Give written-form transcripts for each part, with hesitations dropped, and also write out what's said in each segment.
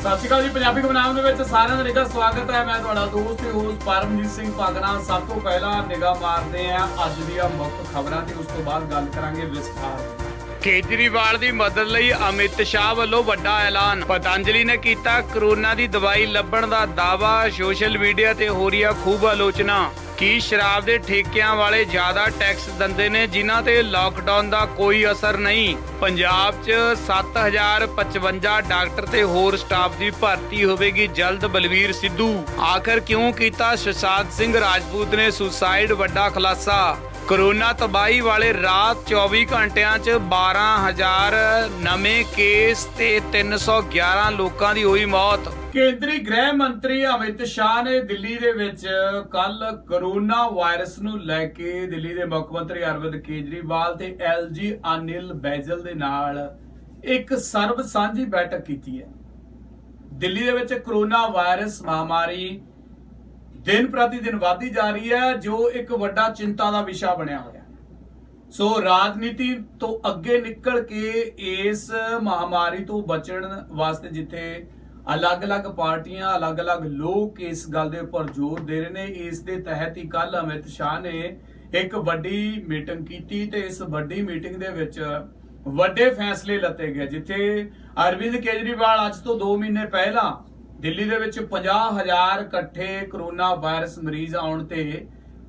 ਸਤਿ ਸ਼੍ਰੀ ਅਕਾਲ ਜੀ। ਪੰਜਾਬੀ ਗੁਮਨਾਮ ਦੇ ਵਿੱਚ ਸਾਰਿਆਂ ਦਾ ਨਿੱਘਾ ਸਵਾਗਤ ਹੈ। ਮੈਂ ਤੁਹਾਡਾ ਦੋਸਤ ਤੇ ਹੋਸਟ ਪਰਮਜੀਤ ਸਿੰਘ ਪਾਗਨਾ। ਸਭ ਤੋਂ ਪਹਿਲਾਂ ਨਿਗਾਹ ਮਾਰਦੇ ਆ ਅੱਜ ਦੀਆਂ ਮੁੱਖ ਖਬਰਾਂ ਤੇ ਉਸ ਤੋਂ ਬਾਅਦ ਗੱਲ ਕਰਾਂਗੇ ਵਿਸਥਾਰ। ਕੇਜਰੀਵਾਲ ਦੀ ਮਦਦ ਲਈ ਅਮਿਤ ਸ਼ਾਹ ਵੱਲੋਂ ਵੱਡਾ ਐਲਾਨ। ਪਤੰਜਲੀ ਨੇ ਕੀਤਾ ਕਰੋਨਾ ਦੀ ਦਵਾਈ ਲੱਭਣ ਦਾ ਦਾਅਵਾ। ਸੋਸ਼ਲ ਮੀਡੀਆ ਤੇ ਹੋ ਰਹੀ ਆ ਖੂਬ ਆਲੋਚਨਾ। ਕੀ ਸ਼ਰਾਬ ਦੇ ਠੇਕਿਆਂ ਵਾਲੇ ਜ਼ਿਆਦਾ ਟੈਕਸ ਦਿੰਦੇ ਨੇ ਜਿਨ੍ਹਾਂ ਤੇ ਲਾਕਡਾਊਨ ਦਾ ਕੋਈ ਅਸਰ ਨਹੀਂ। ਪੰਜਾਬ 'ਚ 7055 ਡਾਕਟਰ ਤੇ ਹੋਰ ਸਟਾਫ ਦੀ ਭਰਤੀ ਹੋਵੇਗੀ ਜਲਦ। ਬਲਵੀਰ ਸਿੱਧੂ। ਆਖਰ ਕਿਉਂ ਕੀਤਾ ਸੁਸ਼ਾਂਤ ਸਿੰਘ ਰਾਜਪੂਤ ਨੇ ਸੁਸਾਈਡ, ਵੱਡਾ ਖੁਲਾਸਾ। ਕੋਰੋਨਾ ਤਬਾਹੀ ਵਾਲੇ ਰਾਤ 24 ਘੰਟਿਆਂ 'ਚ 12,000 ਨਵੇਂ ਕੇਸ ਤੇ 311 ਲੋਕਾਂ ਦੀ ਹੋਈ ਮੌਤ। ਕੇਂਦਰੀ ਗ੍ਰਹਿ ਮੰਤਰੀ ਅਮਿਤ ਸ਼ਾਹ ਨੇ ਦਿੱਲੀ ਦੇ ਵਿੱਚ ਕੱਲ ਕੋਰੋਨਾ ਵਾਇਰਸ ਨੂੰ ਲੈ ਕੇ ਦਿੱਲੀ ਦੇ ਮੁੱਖ ਮੰਤਰੀ ਅਰਵਿੰਦ ਕੇਜਰੀਵਾਲ ਤੇ ਐਲਜੀ ਅਨਿਲ ਬੈਜਲ ਦੇ ਨਾਲ ਇੱਕ ਸਰਬ ਸਾਂਝੀ ਬੈਠਕ ਕੀਤੀ ਹੈ। ਦਿੱਲੀ ਦੇ ਵਿੱਚ ਕੋਰੋਨਾ ਵਾਇਰਸ ਮਹਾਮਾਰੀ ਦਿਨ ਪ੍ਰਤੀ ਦਿਨ ਵਧਦੀ ਜਾ ਰਹੀ ਹੈ, ਜੋ ਇੱਕ ਵੱਡਾ ਚਿੰਤਾ ਦਾ ਵਿਸ਼ਾ ਬਣਿਆ ਹੋਇਆ। ਸੋ ਰਾਜਨੀਤੀ ਤੋਂ ਅੱਗੇ ਨਿਕਲ ਕੇ ਇਸ ਮਹਾਮਾਰੀ ਤੋਂ ਬਚਣ ਵਾਸਤੇ ਜਿੱਥੇ ਅਲੱਗ-ਅਲੱਗ ਪਾਰਟੀਆਂ, ਅਲੱਗ-ਅਲੱਗ ਲੋਕ ਇਸ ਗੱਲ ਦੇ ਉੱਪਰ ਜ਼ੋਰ ਦੇ ਰਹੇ ਨੇ, ਇਸ ਦੇ ਤਹਿਤ ਹੀ ਕੱਲ ਅਮਿਤ ਸ਼ਾਹ ਨੇ ਇੱਕ ਵੱਡੀ ਮੀਟਿੰਗ ਕੀਤੀ ਤੇ ਇਸ ਵੱਡੀ ਮੀਟਿੰਗ ਦੇ ਵਿੱਚ ਵੱਡੇ ਫੈਸਲੇ ਲਿੱਤੇ ਗਏ, ਜਿੱਥੇ ਅਰਵਿੰਦ ਕੇਜਰੀਵਾਲ ਅੱਜ ਤੋਂ 2 ਮਹੀਨੇ ਪਹਿਲਾਂ ਦਿੱਲੀ ਦੇ ਵਿੱਚ 50,000 ਇਕੱਠੇ ਕੋਰੋਨਾ ਵਾਇਰਸ ਮਰੀਜ਼ ਆਉਣ ਤੇ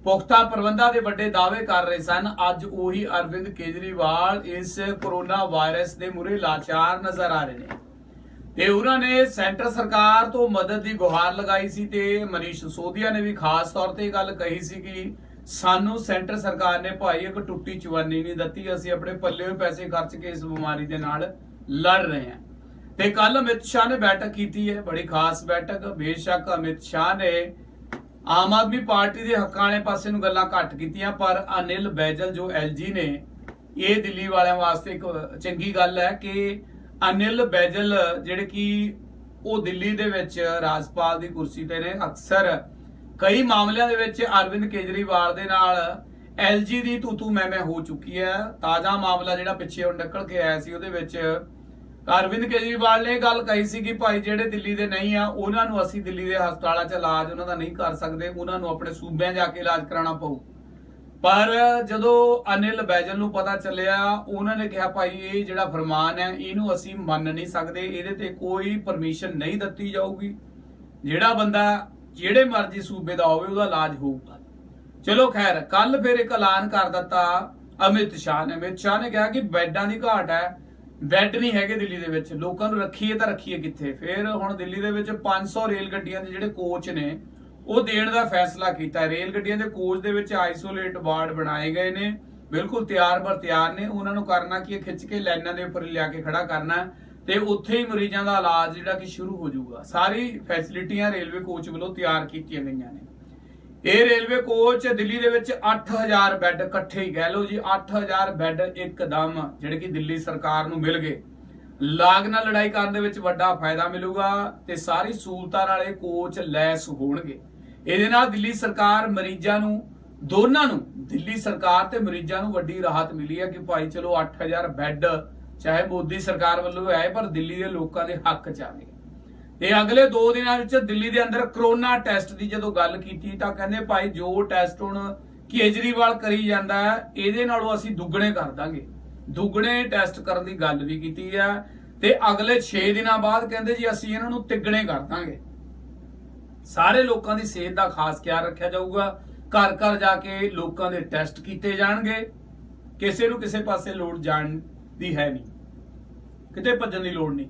ਪੁਖਤਾ ਪ੍ਰਬੰਧਾਂ ਦੇ ਵੱਡੇ ਦਾਅਵੇ ਕਰ ਰਹੇ ਸਨ। ਅੱਜ ਉਹੀ ਅਰਵਿੰਦ ਕੇਜਰੀਵਾਲ ਇਸ ਕੋਰੋਨਾ ਵਾਇਰਸ ਦੇ ਮੂਹਰੇ ਲਾਚਾਰ ਨਜ਼ਰ ਆ ਰਹੇ ਨੇ ਤੇ ਉਹਨਾਂ ਨੇ ਸੈਂਟਰ ਸਰਕਾਰ ਤੋਂ ਮਦਦ ਦੀ ਗੁਹਾਰ ਲਗਾਈ ਸੀ ਤੇ ਮਨੀਸ਼ ਸਿਸੋਦੀਆ ਨੇ ਵੀ ਖਾਸ ਤੌਰ ਤੇ ਇਹ ਗੱਲ ਕਹੀ ਸੀ ਕਿ ਸਾਨੂੰ ਸੈਂਟਰ ਸਰਕਾਰ ਨੇ ਭਾਈ ਇੱਕ ਟੁੱਟੀ ਚਵੰਨੀ ਨਹੀਂ ਦਿੱਤੀ, ਅਸੀਂ ਆਪਣੇ ਪੱਲੇ ਪੈਸੇ ਖਰਚ ਕੇ ਇਸ ਬਿਮਾਰੀ ਦੇ ਨਾਲ ਲੜ ਰਹੇ ਹਾਂ। ਤੇ ਕੱਲ ਅਮਿਤ ਸ਼ਾਹ ਨੇ ਬੈਠਕ ਕੀਤੀ ਹੈ, ਬੜੀ ਖਾਸ ਬੈਠਕ। ਬੇਸ਼ੱਕ ਅਮਿਤ ਸ਼ਾਹ ਨੇ ਆਮ ਆਦਮੀ ਪਾਰਟੀ ਦੇ ਹੱਕਾਂ ਵਾਲੇ ਪਾਸੇ ਨੂੰ ਗੱਲਾਂ ਘੱਟ ਕੀਤੀਆਂ, ਪਰ ਅਨਿਲ ਬੈਜਲ ਜੋ ਐਲਜੀ ਨੇ, ਇਹ ਦਿੱਲੀ ਵਾਲਿਆਂ ਵਾਸਤੇ ਇੱਕ ਚੰਗੀ ਗੱਲ ਹੈ ਕਿ ਅਨਿਲ ਬੈਜਲ ਜਿਹੜੇ ਕਿ ਉਹ ਦਿੱਲੀ ਦੇ ਵਿੱਚ ਰਾਜਪਾਲ ਦੀ ਕੁਰਸੀ ਤੇ ਨੇ। ਅਕਸਰ ਕਈ ਮਾਮਲਿਆਂ ਦੇ ਵਿੱਚ ਅਰਵਿੰਦ ਕੇਜਰੀਵਾਲ ਦੇ ਨਾਲ ਐਲਜੀ ਦੀ ਤੂੰ ਮੈਂ ਹੋ ਚੁੱਕੀ ਹੈ। ਤਾਜ਼ਾ ਮਾਮਲਾ ਜਿਹੜਾ ਪਿੱਛੇ ਹੁਣ ਨਿਕਲ ਕੇ ਆਇਆ ਸੀ, ਉਹਦੇ ਵਿੱਚ ਅਰਵਿੰਦ ਕੇਜਰੀਵਾਲ ਨੇ ਗੱਲ ਕਹੀ ਸੀ ਕਿ ਭਾਈ ਜਿਹੜੇ ਦਿੱਲੀ ਦੇ ਨਹੀਂ ਆ ਉਹਨਾਂ ਨੂੰ ਅਸੀਂ ਦਿੱਲੀ ਦੇ ਹਸਪਤਾਲਾਂ 'ਚ ਇਲਾਜ ਉਹਨਾਂ ਦਾ ਨਹੀਂ ਕਰ ਸਕਦੇ, ਉਹਨਾਂ ਨੂੰ ਆਪਣੇ ਸੂਬਿਆਂ ਜਾ ਕੇ ਇਲਾਜ ਕਰਾਉਣਾ ਪਊ। ਪਰ ਜਦੋਂ ਅਨਿਲ ਬੈਜਲ ਨੂੰ ਪਤਾ ਚੱਲਿਆ, ਉਹਨਾਂ ਨੇ ਕਿਹਾ ਭਾਈ ਇਹ ਜਿਹੜਾ ਫਰਮਾਨ ਹੈ ਇਹਨੂੰ ਅਸੀਂ ਮੰਨ ਨਹੀਂ ਸਕਦੇ, ਇਹਦੇ ਤੇ ਕੋਈ ਪਰਮਿਸ਼ਨ ਨਹੀਂ ਦਿੱਤੀ ਜਾਊਗੀ। ਜਿਹੜਾ ਬੰਦਾ ਜਿਹੜੇ ਮਰਜ਼ੀ ਸੂਬੇ ਦਾ ਹੋਵੇ ਉਹਦਾ ਇਲਾਜ ਹੋਊਗਾ। ਚਲੋ ਖੈਰ, ਕੱਲ ਫਿਰ ਇੱਕ ਐਲਾਨ ਕਰ ਦਿੱਤਾ ਅਮਿਤ ਸ਼ਾਹ ਨੇ। ਅਮਿਤ ਸ਼ਾਹ ਨੇ ਕਿਹਾ ਕਿ ਬੈੱਡਾਂ ਦੀ ਘਾਟ ਹੈ, ਬੈੱਡ ਨਹੀਂ ਹੈਗੇ ਦਿੱਲੀ ਦੇ ਵਿੱਚ, ਲੋਕਾਂ ਨੂੰ ਰੱਖੀਏ ਤਾਂ ਰੱਖੀਏ ਕਿੱਥੇ। ਫਿਰ ਹੁਣ ਦਿੱਲੀ ਦੇ ਵਿੱਚ 500 ਰੇਲ ਗੱਡੀਆਂ ਦੇ ਜਿਹੜੇ ਕੋਚ ਨੇ ਉਹ ਦੇਣ ਦਾ ਫੈਸਲਾ ਕੀਤਾ। ਰੇਲ ਗੱਡੀਆਂ ਦੇ ਕੋਚ ਦੇ ਵਿੱਚ ਆਈਸੋਲੇਟ ਵਾਰਡ ਬਣਾਏ ਗਏ ਨੇ, ਬਿਲਕੁਲ ਤਿਆਰ ਬਰ ਤਿਆਰ ਨੇ। ਉਹਨਾਂ ਨੂੰ ਕਰਨਾ ਕੀ, ਖਿੱਚ ਕੇ ਲਾਈਨਾਂ ਦੇ ਉੱਪਰ ਲਿਆ ਕੇ ਖੜਾ ਕਰਨਾ ਤੇ ਉੱਥੇ ਹੀ ਮਰੀਜ਼ਾਂ ਦਾ ਇਲਾਜ ਜਿਹੜਾ ਕਿ ਸ਼ੁਰੂ ਹੋ ਜਾਊਗਾ। ਸਾਰੀ ਫੈਸਿਲਿਟੀਆਂ ਰੇਲਵੇ ਕੋਚ ਵੱਲੋਂ ਤਿਆਰ ਕੀਤੀਆਂ ਗਈਆਂ ਨੇ। ਇਹ ਰੇਲਵੇ ਕੋਚ ਦਿੱਲੀ ਦੇ ਵਿੱਚ 8,000 ਬੈੱਡ ਇਕੱਠੇ ਹੀ ਕਹਿ ਲਓ ਜੀ, 8,000 ਬੈੱਡ ਇੱਕਦਮ ਜਿਹੜੇ ਕਿ ਦਿੱਲੀ ਸਰਕਾਰ ਨੂੰ ਮਿਲ ਗਏ। ਲਾਗ ਨਾਲ ਲੜਾਈ ਕਰਨ ਦੇ ਵਿੱਚ ਵੱਡਾ ਫਾਇਦਾ ਮਿਲੂਗਾ ਤੇ ਸਾਰੀ ਸਹੂਲਤਾਂ ਨਾਲ ਇਹ ਕੋਚ ਲੈਸ ਹੋਣਗੇ। ਇਹਦੇ ਨਾਲ ਦਿੱਲੀ ਸਰਕਾਰ ਮਰੀਜ਼ਾਂ ਨੂੰ, ਦੋਨਾਂ ਨੂੰ, ਦਿੱਲੀ ਸਰਕਾਰ ਤੇ ਮਰੀਜ਼ਾਂ ਨੂੰ ਵੱਡੀ ਰਾਹਤ ਮਿਲੀ ਹੈ ਕਿ ਭਾਈ ਚਲੋ 8,000 ਬੈੱਡ ਚਾਹੇ ਮੋਦੀ ਸਰਕਾਰ ਵੱਲੋਂ ਆਏ ਪਰ ਦਿੱਲੀ ਦੇ ਲੋਕਾਂ ਦੇ ਹੱਕ 'ਚ ਆ ਗਏ। ਤੇ ਅਗਲੇ 2 ਦਿਨਾਂ ਵਿੱਚ ਦਿੱਲੀ ਦੇ ਅੰਦਰ ਕਰੋਨਾ ਟੈਸਟ ਦੀ ਜਦੋਂ ਗੱਲ ਕੀਤੀ ਤਾਂ ਕਹਿੰਦੇ ਭਾਈ ਜੋ ਟੈਸਟ ਹੁਣ ਕੇਜਰੀਵਾਲ ਕਰੀ ਜਾਂਦਾ ਹੈ ਇਹਦੇ ਨਾਲੋਂ ਅਸੀਂ ਦੁੱਗਣੇ ਕਰ ਦਾਂਗੇ। ਦੁੱਗਣੇ ਟੈਸਟ ਕਰਨ ਦੀ ਗੱਲ ਵੀ ਕੀਤੀ ਹੈ ਤੇ ਅਗਲੇ 6 ਦਿਨਾਂ ਬਾਅਦ ਕਹਿੰਦੇ ਜੀ ਅਸੀਂ ਇਹਨਾਂ ਨੂੰ ਤਿੱਗਣੇ ਕਰ ਦਾਂਗੇ। ਸਾਰੇ ਲੋਕਾਂ ਦੀ ਸਿਹਤ ਦਾ ਖਾਸ ਖਿਆਲ ਰੱਖਿਆ ਜਾਊਗਾ। ਘਰ ਘਰ ਜਾ ਕੇ ਲੋਕਾਂ ਦੇ ਟੈਸਟ ਕੀਤੇ ਜਾਣਗੇ। ਕਿਸੇ ਨੂੰ ਕਿਸੇ ਪਾਸੇ ਲੋੜ ਜਾਣ ਦੀ ਹੈ ਨਹੀਂ, ਕਿਤੇ ਭੱਜਣ ਦੀ ਲੋੜ ਨਹੀਂ।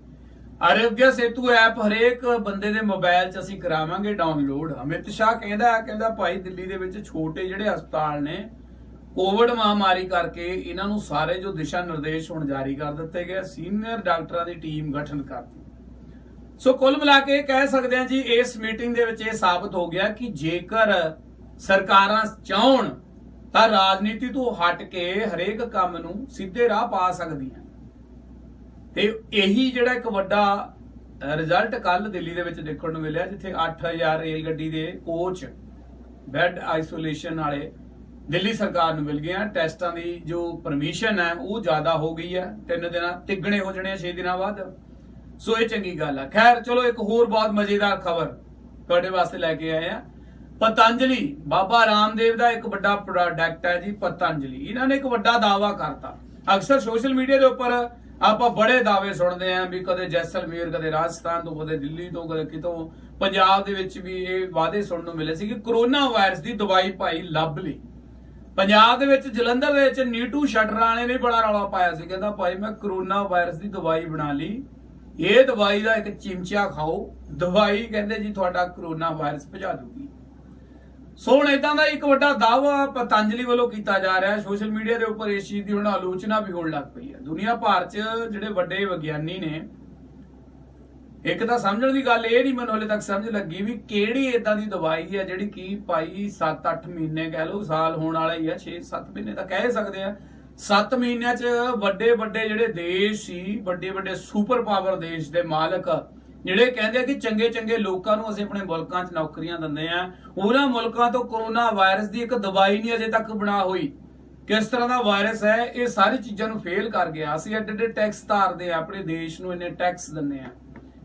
ਆਰੋਗਿਆ ਸੇਤੂ ਐਪ ਹਰੇਕ ਬੰਦੇ ਦੇ ਮੋਬਾਈਲ 'ਚ ਅਸੀਂ ਕਰਾਵਾਂਗੇ ਡਾਊਨਲੋਡ। ਅਮਿਤ ਸ਼ਾਹ ਕਹਿੰਦਾ ਭਾਈ ਦਿੱਲੀ ਦੇ ਵਿੱਚ ਛੋਟੇ ਜਿਹੜੇ ਹਸਪਤਾਲ ਨੇ ਕੋਵਿਡ ਮਹਾਮਾਰੀ ਕਰਕੇ ਇਹਨਾਂ ਨੂੰ ਸਾਰੇ ਜੋ ਦਿਸ਼ਾ ਨਿਰਦੇਸ਼ ਹੁਣ ਜਾਰੀ ਕਰ ਦਿੱਤੇ ਗਏ, ਸੀਨੀਅਰ ਡਾਕਟਰਾਂ ਦੀ ਟੀਮ ਗਠਨ ਕਰਤੀ। ਸੋ ਕੁੱਲ ਮਿਲਾ ਕੇ ਕਹਿ ਸਕਦੇ ਹਾਂ ਜੀ ਇਸ ਮੀਟਿੰਗ ਦੇ ਵਿੱਚ ਇਹ ਸਾਬਤ ਹੋ ਗਿਆ ਕਿ ਜੇਕਰ ਸਰਕਾਰਾਂ ਚਾਹਣ ਤਾਂ ਰਾਜਨੀਤੀ ਤੋਂ ਹਟ ਕੇ ਹਰੇਕ ਕੰਮ ਨੂੰ ਸਿੱਧੇ ਰਾਹ ਪਾ ਸਕਦੀਆਂ। ਤੇ ਇਹੀ ਜਿਹੜਾ ਇੱਕ ਵੱਡਾ ਰਿਜ਼ਲਟ ਕੱਲ ਦਿੱਲੀ ਦੇ ਵਿੱਚ ਦੇਖਣ ਨੂੰ ਮਿਲਿਆ, ਜਿੱਥੇ 8,000 ਰੇਲ ਗੱਡੀ ਦੇ ਕੋਚ ਬੈੱਡ ਆਈਸੋਲੇਸ਼ਨ ਵਾਲੇ ਦਿੱਲੀ ਸਰਕਾਰ ਨੂੰ ਮਿਲ ਗਏ। ਟੈਸਟਾਂ ਦੀ ਜੋ ਪਰਮਿਸ਼ਨ ਹੈ ਉਹ ਜ਼ਿਆਦਾ ਹੋ ਗਈ ਹੈ, 3 ਦਿਨਾਂ ਤਿੱਗਣੇ ਹੋ ਜਾਣੇ 6 ਦਿਨਾਂ ਬਾਅਦ। सो ये चंगी गल है। खैर चलो एक होर बहुत मजेदार खबर तुहाडे वास्ते लैके आए हैं। पतंजलि बाबा रामदेव का एक बड़ा प्रोडक्ट है जी पतंजलि। इन्होंने एक बड़ा दावा करता। अक्सर सोशल मीडिया के उपर आप बड़े दावे सुनते हैं भी कदे जैसलमेर कदे राजस्थान तो कदे दिल्ली तो कदे कितों पंजाब दे विच भी ये वादे सुनने को मिले सी कि कोरोना वायरस की दवाई भाई लभ ली। पंजाब दे विच जलंधर दे विच नीटू शटराणे ने बड़ा रौला पाया सी, कहंदा भाई मैं कोरोना वायरस की दवाई बना ली, ये दवाई का एक चिमचा खाओ, दवाई कहंदे जी तुहाडा कोरोना वायरस भजा दूगी। सो हुण इदां दा एक वड्डा दावा पतंजलि वालों किया जा रहा है। सोशल मीडिया के उपर इस चीज की हुण आलोचना भी होण लग पई है। दुनिया भर च जिहड़े वड्डे विग्यानी ने, एक तां समझण दी गल ये नहीं मैनूं हले तक समझ लगी भी किहड़ी इदां दी दवाई है जिहड़ी कि भाई 7-8 महीने कह लो, साल होण वाला ही है, 6-7 महीने तां कह सकदे आ, 7 महीनों च वड्डे वड्डे जिहड़े देश सी, वड्डे वड्डे सुपर पावर देश दे मालक ਜਿਹੜੇ ਕਹਿੰਦੇ ਆ ਕਿ ਚੰਗੇ ਚੰਗੇ ਲੋਕਾਂ ਨੂੰ ਅਸੀਂ ਆਪਣੇ ਮੁਲਕਾਂ 'ਚ ਨੌਕਰੀਆਂ ਦਿੰਦੇ ਆ, ਉਹਨਾਂ ਮੁਲਕਾਂ ਤੋਂ ਕੋਰੋਨਾ ਵਾਇਰਸ ਦੀ ਇੱਕ ਦਵਾਈ ਨਹੀਂ ਅਜੇ ਤੱਕ ਬਣਾ ਹੋਈ। ਕਿਸ ਤਰ੍ਹਾਂ ਦਾ ਵਾਇਰਸ ਹੈ, ਇਹ ਸਾਰੀ ਚੀਜ਼ਾਂ ਨੂੰ ਫੇਲ ਕਰ ਗਿਆ। ਅਸੀਂ ਐਡੇ ਐਡੇ ਟੈਕਸ ਧਾਰਦੇ ਆ, ਆਪਣੇ ਦੇਸ਼ ਨੂੰ ਇੰਨੇ ਟੈਕਸ ਦਿੰਦੇ ਆ,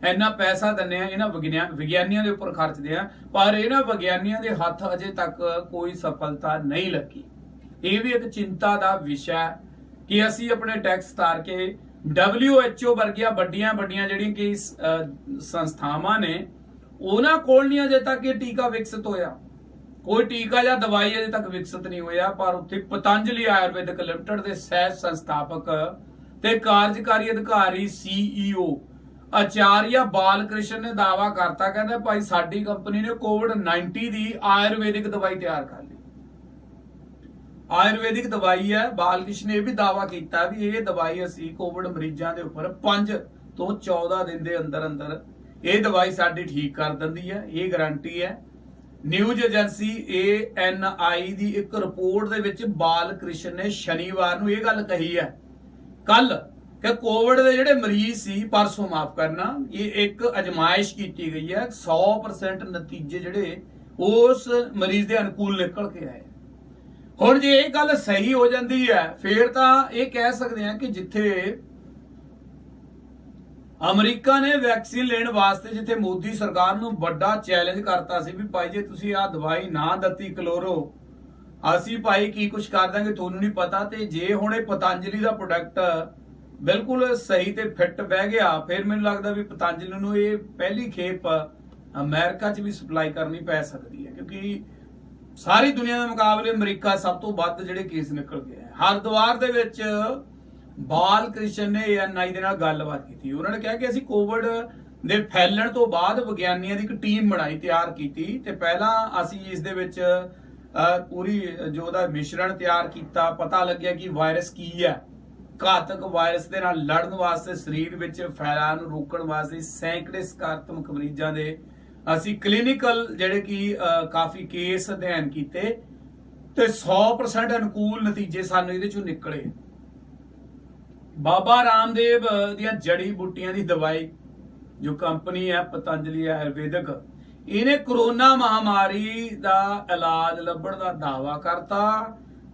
ਇੰਨਾ ਪੈਸਾ ਦਿੰਦੇ ਆ, ਇਹਨਾਂ ਵਿਗਿਆਨੀਆਂ ਦੇ ਉੱਪਰ ਖਰਚਦੇ ਆ, ਪਰ ਇਹਨਾਂ ਵਿਗਿਆਨੀਆਂ ਦੇ ਹੱਥ ਅਜੇ ਤੱਕ ਕੋਈ ਸਫਲਤਾ ਨਹੀਂ ਲੱਗੀ। ਇਹ ਵੀ ਇੱਕ ਚਿੰਤਾ ਦਾ ਵਿਸ਼ਾ ਹੈ ਕਿ ਅਸੀਂ ਆਪਣੇ ਟੈਕਸ ਧਾਰ ਕੇ WHO वर्गिया बड़िया बड़िया जिहड़ियां कि संस्थावां ने उन्हां कोल नहीं अजे तक ये टीका विकसित होया, कोई टीका या दवाई अजे तक विकसित नहीं होया। पर उत्थे पतंजलि आयुर्वेदिक लिमिटेड के सह संस्थापक ते कार्यकारी अधिकारी CEO आचार्य बालकृष्ण ने दावा करता, कहंदे भाई साडी कंपनी ने COVID-19 दी आयुर्वेदिक दवाई तैयार कर ली। आयुर्वेदिक दवाई है। बालकृष्ण ने भी दावा किया भी ये दवाई असी कोविड मरीजों के उपर 5 तो 14 दिन के अंदर अंदर ये दवाई साडी ठीक कर देंदी है, ये गारंटी है। न्यूज एजेंसी ANI की एक रिपोर्ट दे विच बालकृष्ण ने शनिवार नूं ये गल कही है कल कि कोविड के जिहड़े मरीज सी, परसों माफ करना, ये एक अजमाइश की गई है। 100% नतीजे जिहड़े उस मरीज के अनुकूल निकल के आए। हुण जे ये गल सही हो जाती है फिर तां ये कह सकते हैं कि जिथे अमरीका ने वैक्सीन लेने वास्ते, जिथे मोदी सरकार नूं बड़ा चैलेंज करता सी भी भाई जे तुसीं आ दवाई ना दत्ती क्लोरो, असीं भाई की कुछ कर देंगे तुहानूं नहीं पता। ते जे हुण इह पतंजलि दा प्रोडक्ट बिल्कुल सही ते फिट बह गया, फिर मैनूं लगदा भी पतंजलि नूं ये पहली खेप अमेरिका च भी सप्लाई करनी पै सकदी है, क्योंकि सारी दुनिया के मुकाबले अमरीका सब तो वध जिहड़े केस निकल गए। हरिद्वार दे विच बालकृष्ण ने ANI दे नाल गलबात की। उन्होंने कहा कि असीं कोविड दे फैलण तो बाद विग्यानियों की एक टीम बनाई, तैयार की ते पहला असीं इस दे विच पूरी जो दा मिश्रण तैयार किया, पता लग्या कि वायरस की है, घातक वायरस दे नाल लड़न वास्ते शरीर विच फैलाव नूं रोकण वास्ते सैकड़े सकारात्मक मरीजां दे असी क्लिनिकल जिहड़े कि काफी केस अध्ययन किए ते 100% अनुकूल नतीजे सानूं इहदे चों निकले। बाबा रामदेव दियां जड़ी बूटियां दी दवाई जो कंपनी है पतंजलि आयुर्वेदिक, इन्हें कोरोना महामारी दा इलाज लभण दा दावा करता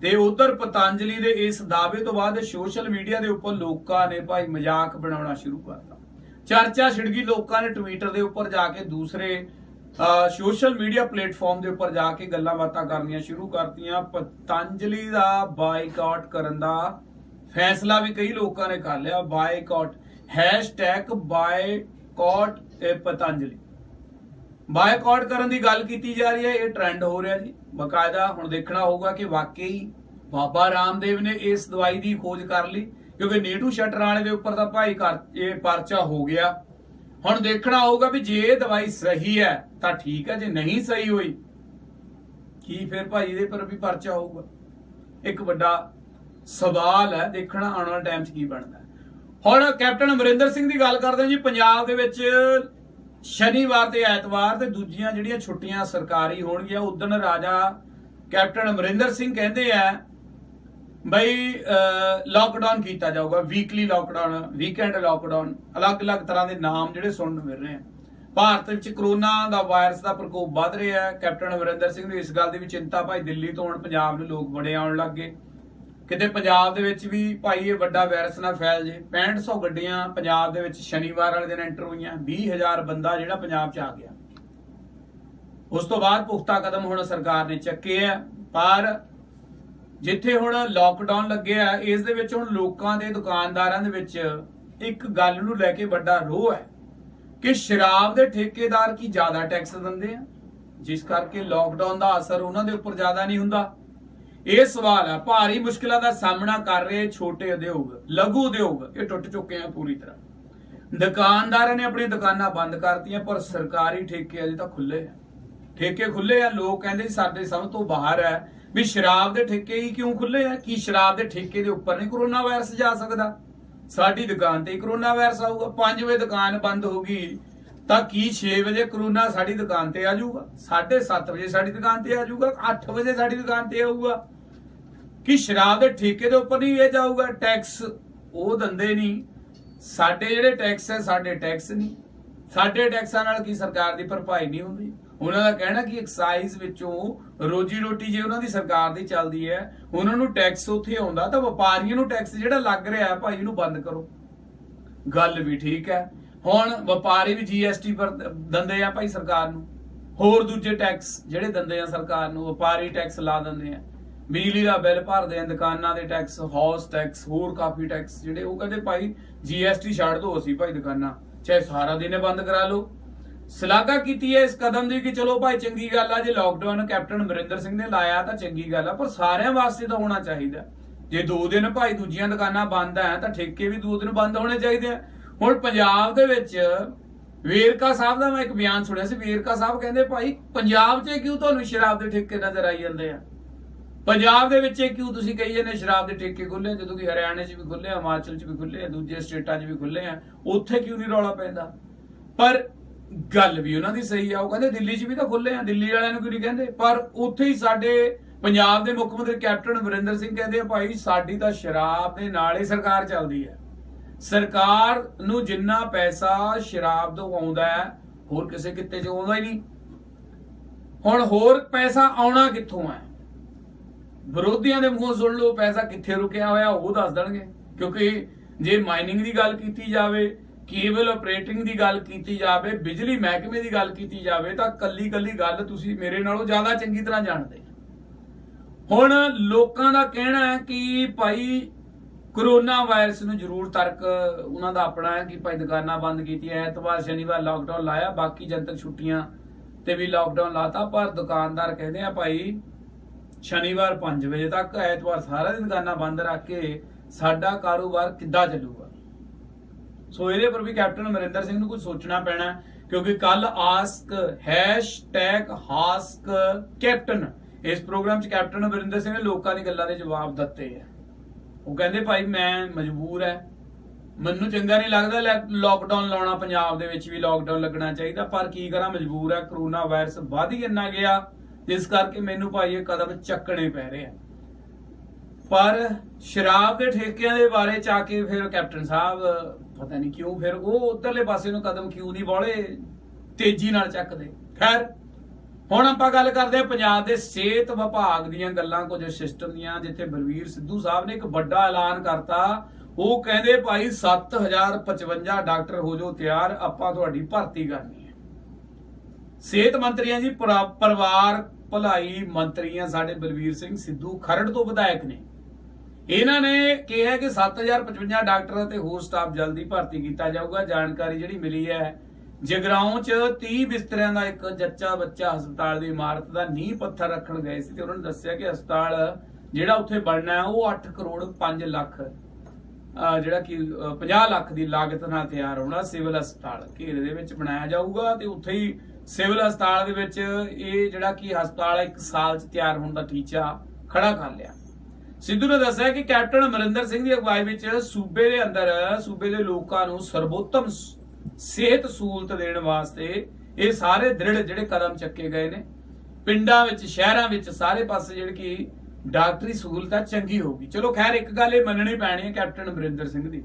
ते उधर पतंजलि दे इस दावे तो बाद सोशल मीडिया दे उपर लोकां ने भाई मजाक बनाउणा शुरू करता। चर्चा छिड़ गई, लोगों ने ट्विटर के उपर जाके दूसरे सोशल मीडिया प्लेटफॉर्म के उपर जाके गल्लां बातां करनियां शुरू करतियां। पतंजलि का बायकॉट करन दा फैसला भी कई लोगों ने कर लिया। बायकॉट #बायकॉट पतंजलि बायकॉट करन दी गल की जा रही है। ये ट्रेंड हो रहा जी बकायदा। हुण देखना होगा कि वाकई बाबा रामदेव ने इस दवाई की खोज कर ली, क्योंकि नीटू शटराणे के उपर भाई ये परचा हो गया। हुण देखना होगा भी जे दवाई सही है तो ठीक है, जे नहीं सही हुई की फिर भाई ये पर भी परचा होगा। एक बड़ा सवाल है, देखना आने वाले टाइम की बनता है। हुण कैप्टन अमरिंदर सिंह की गल करते हैं जी। पंजाब दे विच शनिवार ते ऐतवार ते दूजियां जिहड़ियां छुट्टियां सरकारी होणगियां, उदन राजा कैप्टन अमरिंदर सिंह कहते हैं बई लॉकडाउन किया जाऊगा, वीकली लॉकडाउन, वीकेंड लॉकडाउन, अलग अलग तरह के नाम जिहड़े सुनने मिल रहे हैं। भारत विच कोरोना का वायरस का प्रकोप बढ़ रहा है। कैप्टन अमरिंदर सिंह ने इस गल की भी चिंता, भाई दिल्ली तो हुण पंजाब नूं लोग बड़े आउण लग गए। ਕਿਤੇ ਪੰਜਾਬ ਦੇ ਵਿੱਚ ਵੀ ਭਾਈ ਇਹ ਵੱਡਾ ਵਾਇਰਸ ਨਾ ਫੈਲ ਜੇ। 6500 ਗੱਡੀਆਂ ਪੰਜਾਬ ਦੇ ਵਿੱਚ ਸ਼ਨੀਵਾਰ ਵਾਲੇ ਦਿਨ ਐਂਟਰ ਹੋਈਆਂ, 20,000 ਬੰਦਾ ਜਿਹੜਾ ਪੰਜਾਬ 'ਚ ਆ ਗਿਆ। ਉਸ ਤੋਂ ਬਾਅਦ ਪੁਖਤਾ ਕਦਮ ਹੁਣ ਸਰਕਾਰ ਨੇ ਚੱਕੇ ਆ, ਪਰ ਜਿੱਥੇ ਹੁਣ ਲੋਕਡਾਊਨ ਲੱਗਿਆ ਇਸ ਦੇ ਵਿੱਚ ਹੁਣ ਲੋਕਾਂ ਦੇ ਦੁਕਾਨਦਾਰਾਂ ਦੇ ਵਿੱਚ ਇੱਕ ਗੱਲ ਨੂੰ ਲੈ ਕੇ ਵੱਡਾ ਰੋਹ ਹੈ ਕਿ ਸ਼ਰਾਬ ਦੇ ਠੇਕੇਦਾਰ ਕੀ ਜ਼ਿਆਦਾ ਟੈਕਸ ਦਿੰਦੇ ਆ, ਜਿਸ ਕਰਕੇ ਲੋਕਡਾਊਨ ਦਾ ਅਸਰ ਉਹਨਾਂ ਦੇ ਉੱਪਰ ਜ਼ਿਆਦਾ ਨਹੀਂ ਹੁੰਦਾ। ਇਹ ਸਵਾਲ ਹੈ। ਭਾਰੀ ਮੁਸ਼ਕਿਲਾਂ ਦਾ ਸਾਹਮਣਾ ਕਰ ਰਹੇ ਛੋਟੇ ਉਦਯੋਗ, ਲਘੂ ਉਦਯੋਗ, ਇਹ ਟੁੱਟ ਚੁੱਕੇ ਆ ਪੂਰੀ ਤਰ੍ਹਾਂ। ਦੁਕਾਨਦਾਰਾਂ ਨੇ ਆਪਣੀ ਦੁਕਾਨਾਂ ਬੰਦ ਕਰਤੀਆਂ, ਪਰ ਸਰਕਾਰੀ ਠੇਕੇ ਅਜੇ ਤਾਂ ਖੁੱਲੇ ਆ। ਠੇਕੇ ਖੁੱਲੇ ਆ। ਲੋਕ ਕਹਿੰਦੇ ਸਾਡੇ ਸਮਝ ਤੋਂ ਬਾਹਰ ਹੈ ਵੀ ਸ਼ਰਾਬ ਦੇ ਠੇਕੇ ਹੀ ਕਿਉਂ ਖੁੱਲੇ ਆ? ਕੀ ਸ਼ਰਾਬ ਦੇ ਠੇਕੇ ਦੇ ਉੱਪਰ ਨਹੀਂ ਕਰੋਨਾ ਵਾਇਰਸ ਜਾ ਸਕਦਾ? ਸਾਡੀ ਦੁਕਾਨ ਤੇ ਹੀ ਕਰੋਨਾ ਵਾਇਰਸ ਆਊਗਾ। 5 ਵਜੇ ਦੁਕਾਨ ਬੰਦ ਹੋਗੀ ਤਾਂ ਕੀ 6 ਵਜੇ ਕਰੋਨਾ ਸਾਡੀ ਦੁਕਾਨ ਤੇ ਆ ਜਾਊਗਾ? 7:30 ਵਜੇ ਸਾਡੀ ਦੁਕਾਨ ਤੇ ਆ ਜਾਊਗਾ? 8 ਵਜੇ ਸਾਡੀ ਦੁਕਾਨ ਤੇ ਆਊਗਾ? ਕਿ ਸ਼ਰਾਬ ਦੇ ਠੇਕੇ ਦੇ ਉੱਪਰ ਨਹੀਂ ਇਹ ਜਾਊਗਾ? ਟੈਕਸ ਉਹ ਦਿੰਦੇ ਨਹੀਂ। ਸਾਡੇ ਜਿਹੜੇ ਟੈਕਸ ਹੈ, ਸਾਡੇ ਟੈਕਸ ਨਹੀਂ। ਸਾਡੇ ਟੈਕਸਾਂ ਨਾਲ ਕੀ ਸਰਕਾਰ ਦੀ ਭਰਪਾਈ ਨਹੀਂ ਹੁੰਦੀ? ਉਹਨਾਂ ਦਾ ਕਹਿਣਾ ਕਿ ਐਕਸਾਈਜ਼ ਵਿੱਚੋਂ ਰੋਜੀ ਰੋਟੀ ਜੇ ਉਹਨਾਂ ਦੀ ਸਰਕਾਰ ਦੀ ਚੱਲਦੀ ਹੈ, ਉਹਨਾਂ ਨੂੰ ਟੈਕਸ ਉੱਥੇ ਆਉਂਦਾ, ਤਾਂ ਵਪਾਰੀਆਂ ਨੂੰ ਟੈਕਸ ਜਿਹੜਾ ਲੱਗ ਰਿਹਾ ਭਾਈ ਇਹਨੂੰ ਬੰਦ ਕਰੋ। ਗੱਲ ਵੀ ਠੀਕ ਹੈ। ਹੁਣ ਵਪਾਰੀ ਵੀ GST ਪਰ ਦਿੰਦੇ ਆ ਭਾਈ ਸਰਕਾਰ ਨੂੰ, ਹੋਰ ਦੂਜੇ ਟੈਕਸ ਜਿਹੜੇ ਦਿੰਦੇ ਆ ਸਰਕਾਰ ਨੂੰ, ਵਪਾਰੀ ਟੈਕਸ ਲਾ ਦਿੰਦੇ ਆ, ਬਿਜਲੀ ਦਾ ਬਿੱਲ ਭਰਦੇ ਆ, ਦੁਕਾਨਾਂ ਦੇ ਟੈਕਸ, ਹਾਊਸ ਟੈਕਸ, ਹੋਰ ਕਾਫੀ ਟੈਕਸ ਜਿਹੜੇ ਉਹ ਕਹਿੰਦੇ ਭਾਈ GST ਛੱਡ ਦੋ, ਅਸੀਂ ਭਾਈ ਦੁਕਾਨਾਂ ਚਾਹੇ ਸਾਰਾ ਦਿਨ ਬੰਦ ਕਰਾ ਲਓ। ਸ਼ਲਾਘਾ ਕੀਤੀ ਹੈ ਇਸ ਕਦਮ ਦੀ ਕਿ ਚਲੋ ਭਾਈ ਚੰਗੀ ਗੱਲ ਆ, ਜੇ ਲਾਕਡਾਊਨ ਕੈਪਟਨ ਅਮਰਿੰਦਰ ਸਿੰਘ ਨੇ ਲਾਇਆ ਤਾਂ ਚੰਗੀ ਗੱਲ ਆ, ਪਰ ਸਾਰਿਆਂ ਵਾਸਤੇ ਤਾਂ ਹੋਣਾ ਚਾਹੀਦਾ। ਜੇ 2 ਦਿਨ ਭਾਈ ਦੂਜੀਆਂ ਦੁਕਾਨਾਂ ਬੰਦ ਆ ਤਾਂ ਠੇਕੇ ਵੀ 2 ਦਿਨ ਬੰਦ ਹੋਣੇ ਚਾਹੀਦੇ ਆ। ਹੁਣ ਪੰਜਾਬ ਦੇ ਵਿੱਚ ਵੇਰਕਾ ਸਾਹਿਬ ਦਾ ਮੈਂ ਇੱਕ ਬਿਆਨ ਸੁਣਿਆ ਸੀ। ਵੇਰਕਾ ਸਾਹਿਬ ਕਹਿੰਦੇ ਭਾਈ ਪੰਜਾਬ 'ਚ ਕਿਉਂ ਤੁਹਾਨੂੰ ਸ਼ਰਾਬ ਦੇ ਠੇਕੇ ਨਜ਼ਰ ਆਈ ਜਾਂਦੇ ਆ? ਪੰਜਾਬ ਦੇ ਵਿੱਚ ਕਿਉਂ ਤੁਸੀਂ ਕਹੀ ਜਾਂਦੇ ਸ਼ਰਾਬ ਦੇ ਠੇਕੇ ਖੁੱਲੇ, ਜਦੋਂ ਕਿ ਹਰਿਆਣੇ 'ਚ ਵੀ ਖੁੱਲੇ ਆ, ਹਿਮਾਚਲ 'ਚ ਵੀ ਖੁੱਲੇ ਆ, ਦੂਜੇ ਸਟੇਟਾਂ 'ਚ ਵੀ ਖੁੱਲੇ ਆ, ਉੱਥੇ ਕਿਉਂ ਨਹੀਂ ਰੌਲਾ ਪੈਂਦਾ? ਪਰ ਗੱਲ ਵੀ ਉਹਨਾਂ ਦੀ ਸਹੀ ਆ। ਉਹ ਕਹਿੰਦੇ ਦਿੱਲੀ 'ਚ ਵੀ ਤਾਂ ਖੁੱਲੇ ਆ, ਦਿੱਲੀ ਵਾਲਿਆਂ ਨੂੰ ਕਿਉਂ ਨਹੀਂ ਕਹਿੰਦੇ? ਪਰ ਉੱਥੇ ਹੀ ਸਾਡੇ ਪੰਜਾਬ ਦੇ ਮੁੱਖ ਮੰਤਰੀ ਕੈਪਟਨ ਅਮਰਿੰਦਰ ਸਿੰਘ ਕਹਿੰਦੇ ਆ ਭਾਈ ਸਾਡੀ ਤਾਂ ਸ਼ਰਾਬ ਦੇ ਨਾਲ ਹੀ ਸਰਕਾਰ ਚੱਲਦੀ ਹੈ। ਸਰਕਾਰ ਨੂੰ ਜਿੰਨਾ ਪੈਸਾ ਸ਼ਰਾਬ ਤੋਂ ਆਉਂਦਾ ਹੈ ਹੋਰ ਕਿਸੇ ਕਿੱਤੇ 'ਚ ਆਉਂਦਾ ਹੀ ਨਹੀਂ। ਹੁਣ ਹੋਰ ਪੈਸਾ ਆਉਣਾ ਕਿੱਥੋਂ ਹੈ? ਵਿਰੋਧੀਆਂ ਦੇ ਮੂੰਹੋਂ ਸੁਣ ਲਓ ਪੈਸਾ ਕਿੱਥੇ ਰੁਕਿਆ ਹੋਇਆ ਉਹ ਦੱਸ ਦੇਣਗੇ। ਕਿਉਂਕਿ ਜੇ ਮਾਈਨਿੰਗ ਦੀ ਗੱਲ ਕੀਤੀ ਜਾਵੇ, ਕੇਬਲ ਆਪਰੇਟਿੰਗ ਦੀ ਗੱਲ ਕੀਤੀ ਜਾਵੇ, ਬਿਜਲੀ ਮਹਿਕਮੇ ਦੀ ਗੱਲ ਕੀਤੀ ਜਾਵੇ ਤਾਂ ਕੱਲੀ ਗੱਲ ਤੁਸੀਂ ਮੇਰੇ ਨਾਲੋਂ ਜ਼ਿਆਦਾ ਚੰਗੀ ਤਰ੍ਹਾਂ ਜਾਣਦੇ। ਹੁਣ ਲੋਕਾਂ ਦਾ ਕਹਿਣਾ ਹੈ ਕਿ ਭਾਈ ਕਰੋਨਾ ਵਾਇਰਸ ਨੂੰ ਜ਼ਰੂਰ ਤਰਕ ਉਹਨਾਂ ਦਾ ਆਪਣਾ ਹੈ ਕਿ ਭਾਈ ਦੁਕਾਨਾਂ ਬੰਦ ਕੀਤੀਆਂ, ਐਤਵਾਰ ਸ਼ਨੀਵਾਰ ਲਾਕਡਾਊਨ ਲਾਇਆ, ਬਾਕੀ ਜਨਤਕ ਛੁੱਟੀਆਂ ਤੇ ਵੀ ਲਾਕਡਾਊਨ ਲਾਤਾ। ਪਰ ਦੁਕਾਨਦਾਰ ਕਹਿੰਦੇ ਆ ਭਾਈ ਸ਼ਨੀਵਾਰ 5 ਵਜੇ ਤੱਕ, ਐਤਵਾਰ ਸਾਰਾ ਦਿਨ ਦੁਕਾਨਾਂ ਬੰਦ ਰੱਖ ਕੇ ਸਾਡਾ ਕਾਰੋਬਾਰ ਕਿੱਦਾਂ ਚੱਲੂਗਾ? ਸੋ ਇਹਦੇ ਪਰ ਵੀ ਕੈਪਟਨ ਅਮਰਿੰਦਰ ਸਿੰਘ ਨੂੰ ਕੁਝ ਸੋਚਣਾ ਪੈਣਾ, ਕਿਉਂਕਿ ਕੱਲ ਆਸਕ #ਕੈਪਟਨ ਇਸ ਪ੍ਰੋਗਰਾਮ 'ਚ ਕੈਪਟਨ ਅਮਰਿੰਦਰ ਸਿੰਘ ਨੇ ਲੋਕਾਂ ਦੀ ਗੱਲਾਂ ਦੇ ਜਵਾਬ ਦਿੱਤੇ ਆ। ਉਹ ਕਹਿੰਦੇ ਭਾਈ ਮੈਂ ਮਜਬੂਰ ਹੈ, ਮੈਨੂੰ ਚੰਗਾ ਨਹੀਂ ਲੱਗਦਾ ਲਾਕਡਾਊਨ ਲਾਉਣਾ, ਪੰਜਾਬ ਦੇ ਵਿੱਚ ਵੀ ਲਾਕਡਾਊਨ ਲੱਗਣਾ ਚਾਹੀਦਾ, ਪਰ ਕੀ ਕਰਾਂ ਮਜਬੂਰ ਹੈ, ਕਰੋਨਾ ਵਾਇਰਸ ਵੱਧ ਹੀ ਇੰਨਾ ਗਿਆ ਜਿਸ ਕਰਕੇ ਮੈਨੂੰ ਭਾਈ ਇਹ ਕਦਮ ਚੱਕਣੇ ਪੈ ਰਹੇ ਆ। ਪਰ ਸ਼ਰਾਬ ਦੇ ਠੇਕਿਆਂ ਦੇ ਬਾਰੇ ਚ ਆ ਕੇ ਫਿਰ ਕੈਪਟਨ ਸਾਹਿਬ ਪਤਾ ਨਹੀਂ ਕਿਉਂ ਫਿਰ ਉਹ ਉਧਰਲੇ ਪਾਸੇ ਨੂੰ ਕਦਮ ਕਿਉਂ ਨਹੀਂ ਬੋਲੇ ਤੇਜ਼ੀ ਨਾਲ ਚੱਕਦੇ। ਖੈਰ ਹੁਣ ਆਪਾਂ ਗੱਲ ਕਰਦੇ ਹਾਂ ਪੰਜਾਬ ਦੇ ਸਿਹਤ ਵਿਭਾਗ ਦੀਆਂ ਗੱਲਾਂ, ਕੁਝ ਸਿਸਟਮ ਦੀਆਂ, ਜਿੱਥੇ ਬਲਵੀਰ ਸਿੱਧੂ ਸਾਹਿਬ ਨੇ ਇੱਕ ਵੱਡਾ ਐਲਾਨ ਕਰਤਾ। ਉਹ ਕਹਿੰਦੇ ਭਾਈ 7055 ਡਾਕਟਰ ਹੋ ਜਾਓ ਤਿਆਰ, ਆਪਾਂ ਤੁਹਾਡੀ ਭਰਤੀ ਕਰਨੀ ਹੈ। ਸਿਹਤ ਮੰਤਰੀਆਂ ਜੀ, ਪਰਿਵਾਰ ਭਲਾਈ ਮੰਤਰੀਆਂ ਸਾਡੇ ਬਲਵੀਰ ਸਿੰਘ ਸਿੱਧੂ ਖਰੜ ਤੋਂ ਵਿਧਾਇਕ ਨੇ, ਇਹਨਾਂ ਨੇ ਕਿਹਾ ਕਿ 7055 ਡਾਕਟਰ ਅਤੇ ਹੋਰ ਸਟਾਫ ਜਲਦੀ ਭਰਤੀ ਕੀਤਾ ਜਾਊਗਾ। ਜਾਣਕਾਰੀ ਜਿਹੜੀ ਮਿਲੀ ਹੈ ਜਗਰਾਉਂ 'ਚ 30 ਬਿਸਤਰਿਆਂ ਦਾ ਇੱਕ ਜੱਚਾ ਬੱਚਾ ਹਸਪਤਾਲ ਦੀ ਇਮਾਰਤ ਦਾ ਨੀਂਹ ਪੱਥਰ ਰੱਖਣ ਗਏ ਸੀ ਤੇ ਉਹਨਾਂ ਨੇ ਦੱਸਿਆ ਕਿ ਹਸਪਤਾਲ ਜਿਹੜਾ ਉੱਥੇ ਬਣਨਾ ਹੈ ਉਹ 8 ਕਰੋੜ 5 ਲੱਖ ਜਿਹੜਾ ਕਿ 50 ਲੱਖ ਦੀ ਲਾਗਤ ਨਾਲ ਤਿਆਰ ਹੋਣਾ। ਸਿਵਲ ਹਸਪਤਾਲ ਘੇਰੇ ਦੇ ਵਿੱਚ ਬਣਾਇਆ ਜਾਊਗਾ ਤੇ ਉੱਥੇ ਹੀ ਸਿਵਲ ਹਸਪਤਾਲ ਦੇ ਵਿੱਚ ਇਹ ਜਿਹੜਾ ਕਿ ਹਸਪਤਾਲ 1 ਸਾਲ 'ਚ ਤਿਆਰ ਹੋਣ ਦਾ ਟੀਚਾ ਖੜਾ ਕਰ ਲਿਆ। ਸਿੱਧੂ ਨੇ ਦੱਸਿਆ ਕਿ ਕੈਪਟਨ ਅਮਰਿੰਦਰ ਸਿੰਘ ਦੀ ਅਗਵਾਈ ਵਿੱਚ ਸੂਬੇ ਦੇ ਅੰਦਰ ਸੂਬੇ ਦੇ ਲੋਕਾਂ ਨੂੰ ਸਰਵੋਤਮ ਸਿਹਤ ਸਹੂਲਤ ਦੇਣ ਵਾਸਤੇ ਇਹ ਸਾਰੇ ਦ੍ਰਿੜ ਜਿਹੜੇ ਕਦਮ ਚੱਕੇ ਗਏ ਨੇ। ਪਿੰਡਾਂ ਵਿੱਚ, ਸ਼ਹਿਰਾਂ ਵਿੱਚ, ਸਾਰੇ ਪਾਸੇ ਜਿਹੜੀ ਕਿ ਡਾਕਟਰੀ ਸਹੂਲਤਾਂ ਚੰਗੀ ਹੋਊਗੀ। ਚਲੋ ਖੈਰ ਇੱਕ ਗੱਲ ਇਹ ਮੰਨਣੀ ਪੈਣੀ ਹੈ ਕੈਪਟਨ ਅਮਰਿੰਦਰ ਸਿੰਘ ਦੀ,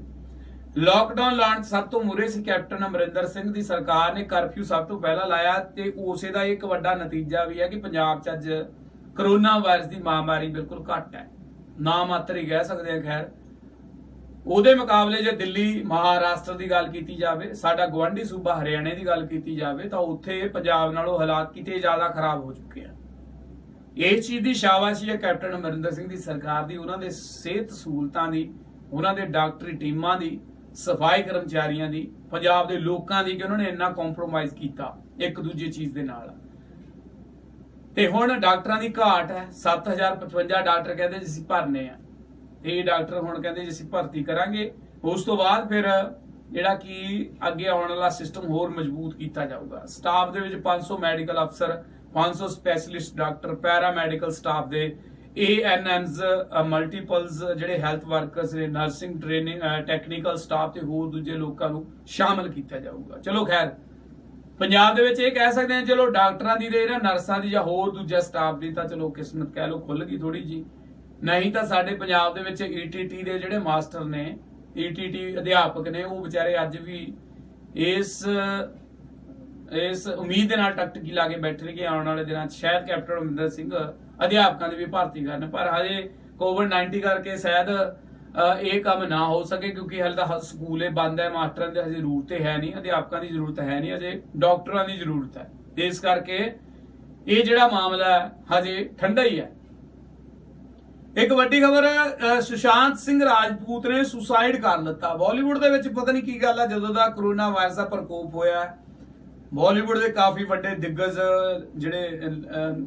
ਲਾਕਡਾਊਨ ਲਾਉਣ ਸਭ ਤੋਂ ਮੂਹਰੇ ਸੀ ਕੈਪਟਨ ਅਮਰਿੰਦਰ ਸਿੰਘ ਦੀ ਸਰਕਾਰ ਨੇ। ਕਰਫਿਊ ਸਭ ਤੋਂ ਪਹਿਲਾਂ ਲਾਇਆ ਤੇ ਉਸੇ ਦਾ ਇੱਕ ਵੱਡਾ ਨਤੀਜਾ ਵੀ ਹੈ ਕਿ ਪੰਜਾਬ 'ਚ ਅੱਜ ਕਰੋਨਾ ਵਾਇਰਸ ਦੀ ਮਹਾਮਾਰੀ ਬਿਲਕੁਲ ਘੱਟ ਹੈ। ਨਾ ਮਾਤਰ ਹੀ ਕਹਿ ਸਕਦੇ ਆ। ਖੈਰ ਉਹਦੇ ਮੁਕਾਬਲੇ ਜੇ ਦਿੱਲੀ ਮਹਾਰਾਸ਼ਟਰ ਦੀ ਗੱਲ ਕੀਤੀ ਜਾਵੇ, ਸਾਡਾ ਗਵਾਂਢੀ ਸੂਬਾ ਹਰਿਆਣੇ ਦੀ ਗੱਲ ਕੀਤੀ ਜਾਵੇ, ਤਾਂ ਉੱਥੇ ਪੰਜਾਬ ਨਾਲੋਂ ਹਾਲਾਤ ਕਿਤੇ ਜ਼ਿਆਦਾ ਖਰਾਬ ਹੋ ਚੁੱਕੇ ਆ। ਇਸ ਚੀਜ਼ ਦੀ ਸ਼ਾਬਾਸ਼ੀ ਹੈ ਕੈਪਟਨ ਅਮਰਿੰਦਰ ਸਿੰਘ ਦੀ ਸਰਕਾਰ ਦੀ, ਉਹਨਾਂ ਦੇ ਸਿਹਤ ਸਹੂਲਤਾਂ ਦੀ, ਉਹਨਾਂ ਦੇ ਡਾਕਟਰੀ ਟੀਮਾਂ ਦੀ, ਸਫਾਈ ਕਰਮਚਾਰੀਆਂ ਦੀ, ਪੰਜਾਬ ਦੇ ਲੋਕਾਂ ਦੀ, ਕਿ ਉਹਨਾਂ ਨੇ ਇੰਨਾ ਕੰਪਰੋਮਾਈਜ਼ ਕੀਤਾ ਇੱਕ ਦੂਜੀ ਚੀਜ਼ ਦੇ ਨਾਲ। ਤੇ ਹੁਣ ਡਾਕਟਰਾਂ ਦੀ ਘਾਟ ਹੈ। 7055 ਡਾਕਟਰ ਕਹਿੰਦੇ ਜੀ ਅਸੀਂ ਭਰਨੇ ਆ, ਇਹ ਡਾਕਟਰ ਹੁਣ ਕਹਿੰਦੇ ਜੀ ਅਸੀਂ ਭਰਤੀ ਕਰਾਂਗੇ। ਉਸ ਤੋਂ ਬਾਅਦ ਫਿਰ ਜਿਹੜਾ ਕਿ ਅੱਗੇ ਆਉਣ ਵਾਲਾ ਸਿਸਟਮ ਹੋਰ ਮਜ਼ਬੂਤ ਕੀਤਾ ਜਾਊਗਾ। ਸਟਾਫ ਦੇ ਵਿੱਚ 500 ਮੈਡੀਕਲ ਅਫਸਰ, 500 specialist doctor, para medical staff ਦੇ ANMs, ਮਲਟੀਪਲਸ ਜਿਹੜੇ ਹੈਲਥ ਵਰਕਰਸ ਨੇ, ਨਰਸਿੰਗ ਟ੍ਰੇਨਿੰਗ ਟੈਕਨੀਕਲ ਸਟਾਫ ਤੇ ਹੋਰ ਦੂਜੇ ਲੋਕਾਂ ਨੂੰ ਸ਼ਾਮਲ ਕੀਤਾ ਜਾਊਗਾ। ਚਲੋ ਖੈਰ ਪੰਜਾਬ ਦੇ ਵਿੱਚ ਇਹ ਕਹਿ ਸਕਦੇ ਹਾਂ ਚਲੋ ਡਾਕਟਰਾਂ ਦੀ ਦੇ ਨਰਸਾਂ ਦੀ ਜਾਂ ਹੋਰ ਦੂਜਾ ਸਟਾਫ ਦੀ ਤਾਂ ਚਲੋ ਕਿਸਮਤ ਕਹਿ ਲਓ ਖੁੱਲ ਗਈ ਥੋੜੀ ਜੀ। ਨਹੀਂ ਤਾਂ ਸਾਡੇ ਪੰਜਾਬ ਦੇ ਵਿੱਚ ETT ਦੇ ਜਿਹੜੇ ਮਾਸਟਰ ਨੇ, ETT ਅਧਿਆਪਕ ਨੇ, ਉਹ ਵਿਚਾਰੇ ਅੱਜ ਵੀ ਇਸ ਉਮੀਦ ਦੇ ਨਾਲ ਟਕਟਕੀ ਲਾ ਕੇ ਬੈਠੇ ਕਿ ਆਉਣ ਵਾਲੇ ਦਿਨਾਂ 'ਚ ਸ਼ਾਇਦ ਕੈਪਟਨ ਅਮਰਿੰਦਰ ਸਿੰਘ ਅਧਿਆਪਕਾਂ ਦੀ ਵੀ ਭਰਤੀ ਕਰਨ, ਪਰ ਹਜੇ COVID-19 ਕਰਕੇ ਸ਼ਾਇਦ ਇਹ ਕੰਮ ਨਾ ਹੋ ਸਕੇ, ਕਿਉਂਕਿ ਹਾਲੇ ਤਾਂ ਸਕੂਲੇ ਬੰਦ ਹੈ, ਮਾਸਟਰਾਂ ਦੀ ਹਜੇ ਜ਼ਰੂਰਤ ਹੈ ਨਹੀਂ, ਅਧਿਆਪਕਾਂ ਦੀ ਜ਼ਰੂਰਤ ਹੈ ਨਹੀਂ, ਹਜੇ ਡਾਕਟਰਾਂ ਦੀ ਜ਼ਰੂਰਤ ਹੈ। ਇਸ ਕਰਕੇ ਇਹ ਜਿਹੜਾ ਮਾਮਲਾ ਹੈ ਹਜੇ ਠੰਡਾ ਹੀ ਹੈ। ਇੱਕ ਵੱਡੀ ਖਬਰ, ਸੁਸ਼ਾਂਤ ਸਿੰਘ ਰਾਜਪੂਤ ਨੇ ਸੁਸਾਈਡ ਕਰ ਲਿੱਤਾ। ਬਾਲੀਵੁੱਡ ਦੇ ਵਿੱਚ ਪਤਾ ਨਹੀਂ ਕੀ ਗੱਲ ਹੈ, ਜਦੋਂ ਦਾ ਕਰੋਨਾ ਵਾਇਰਸ ਦਾ ਪ੍ਰਕੋਪ ਹੋਇਆ, ਬਾਲੀਵੁੱਡ ਦੇ ਕਾਫੀ ਵੱਡੇ ਦਿੱਗਜ ਜਿਹੜੇ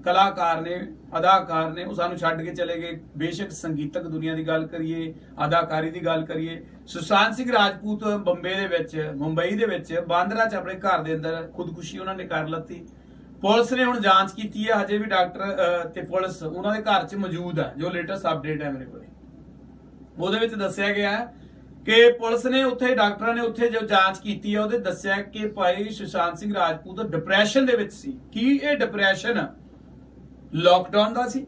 ਕਲਾਕਾਰ ਨੇ, ਅਦਾਕਾਰ ਨੇ, ਉਹ ਸਾਨੂੰ ਛੱਡ ਕੇ ਚਲੇ ਗਏ। ਬੇਸ਼ੱਕ ਸੰਗੀਤਕ ਦੁਨੀਆ ਦੀ ਗੱਲ ਕਰੀਏ, ਅਦਾਕਾਰੀ ਦੀ ਗੱਲ ਕਰੀਏ, ਸੁਸ਼ਾਂਤ ਸਿੰਘ ਰਾਜਪੂਤ ਮੁੰਬਈ ਦੇ ਵਿੱਚ ਬਾਂਦਰਾ 'ਚ ਆਪਣੇ ਘਰ ਦੇ ਅੰਦਰ ਖੁਦਕੁਸ਼ੀ ਉਹਨਾਂ ਨੇ ਕਰ ਲਿੱਤੀ। ਪੁਲਿਸ ਨੇ ਹੁਣ ਜਾਂਚ ਕੀਤੀ ਹੈ, ਹਜੇ ਵੀ ਡਾਕਟਰ ਤੇ ਪੁਲਿਸ ਉਹਨਾਂ ਦੇ ਘਰ 'ਚ ਮੌਜੂਦ ਹੈ। ਜੋ ਲੇਟੈਸਟ ਅਪਡੇਟ ਹੈ ਮੇਰੇ ਕੋਲ, ਉਹਦੇ ਵਿੱਚ ਦੱਸਿਆ ਗਿਆ ਹੈ ਕਿ ਪੁਲਿਸ ਨੇ ਉੱਥੇ, ਡਾਕਟਰਾਂ ਨੇ ਉੱਥੇ ਜੋ ਜਾਂਚ ਕੀਤੀ ਹੈ ਉਹਦੇ ਦੱਸਿਆ ਕਿ ਭਾਈ ਸੁਸ਼ਾਂਤ ਸਿੰਘ ਰਾਜਪੂਤ ਡਿਪਰੈਸ਼ਨ ਦੇ ਵਿੱਚ ਸੀ। ਕੀ ਇਹ ਡਿਪਰੈਸ਼ਨ ਲੋਕਡਾਊਨ ਦਾ ਸੀ?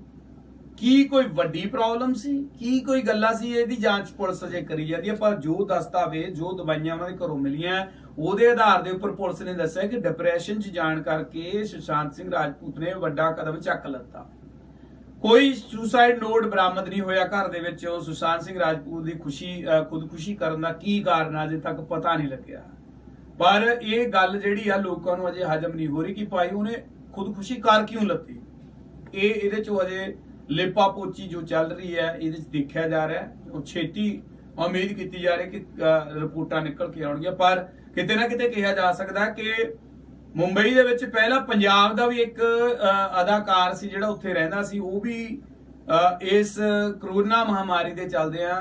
ਕੀ ਕੋਈ ਵੱਡੀ ਪ੍ਰੋਬਲਮ ਸੀ? ਕੀ ਕੋਈ ਗੱਲਾਂ ਸੀ? ਇਹਦੀ ਜਾਂਚ ਪੁਲਿਸ ਅਜੇ ਕਰੀ ਜਾਂਦੀ ਹੈ, ਪਰ ਜੋ ਦਸਤਾਵੇਜ਼, ਜੋ ਦਵਾਈਆਂ ਉਹਨਾਂ ਦੇ ਘਰੋਂ ਮਿਲੀਆਂ, ਉਹਦੇ ਆਧਾਰ ਦੇ ਉੱਪਰ ਪੁਲਿਸ ਨੇ ਦੱਸਿਆ ਕਿ ਡਿਪਰੈਸ਼ਨ 'ਚ ਜਾਣ ਕਰਕੇ ਸੁਸ਼ਾਂਤ ਸਿੰਘ ਰਾਜਪੂਤ ਨੇ ਵੱਡਾ ਕਦਮ ਚੱਕ ਲਿੱਤਾ। ਕੋਈ ਸੁਸਾਈਡ ਨੋਟ ਬਰਾਮਦ ਨਹੀਂ ਹੋਇਆ ਘਰ ਦੇ ਵਿੱਚ। ਉਹ ਸੁਸ਼ਾਂਤ ਸਿੰਘ ਰਾਜਪੂਤ ਦੀ ਖੁਦਕੁਸ਼ੀ ਕਰਨ ਦਾ ਕੀ ਕਾਰਨ ਅਜੇ ਤੱਕ ਪਤਾ ਨਹੀਂ ਲੱਗਿਆ, ਪਰ ਇਹ ਗੱਲ ਜਿਹੜੀ ਆ ਲੋਕਾਂ ਨੂੰ ਅਜੇ ਹਜਮ ਨਹੀਂ ਹੋ ਰਹੀ ਕਿ ਭਾਈ ਉਹਨੇ ਖੁਦਕੁਸ਼ੀ ਕਰ ਕਿਉਂ ਲੱਤੀ। ਇਹਦੇ ਚੋਂ ਅਜੇ ਲੇਪਾ ਪੋਚੀ ਜੋ ਚੱਲ ਰਹੀ ਹੈ, ਇਹਦੇ ਚ ਦੇਖਿਆ ਜਾ ਰਿਹਾ ਹੈ। ਉਹ ਛੇਤੀ ਉਮੀਦ ਕੀਤੀ ਜਾ ਰਹੀ ਕਿ ਰਿਪੋਰਟਾਂ ਨਿਕਲ ਕੇ ਆਉਣਗੀਆਂ, ਪਰ ਕਿਤੇ ਨਾ ਕਿਤੇ ਕਿਹਾ ਜਾ ਸਕਦਾ ਕਿ ਮੁੰਬਈ ਦੇ ਵਿੱਚ ਪਹਿਲਾਂ ਪੰਜਾਬ ਦਾ ਵੀ ਇੱਕ ਅਦਾਕਾਰ ਸੀ ਜਿਹੜਾ ਉੱਥੇ ਰਹਿੰਦਾ ਸੀ, ਉਹ ਵੀ ਇਸ ਕਰੋਨਾ ਮਹਾਮਾਰੀ ਦੇ ਚੱਲਦਿਆਂ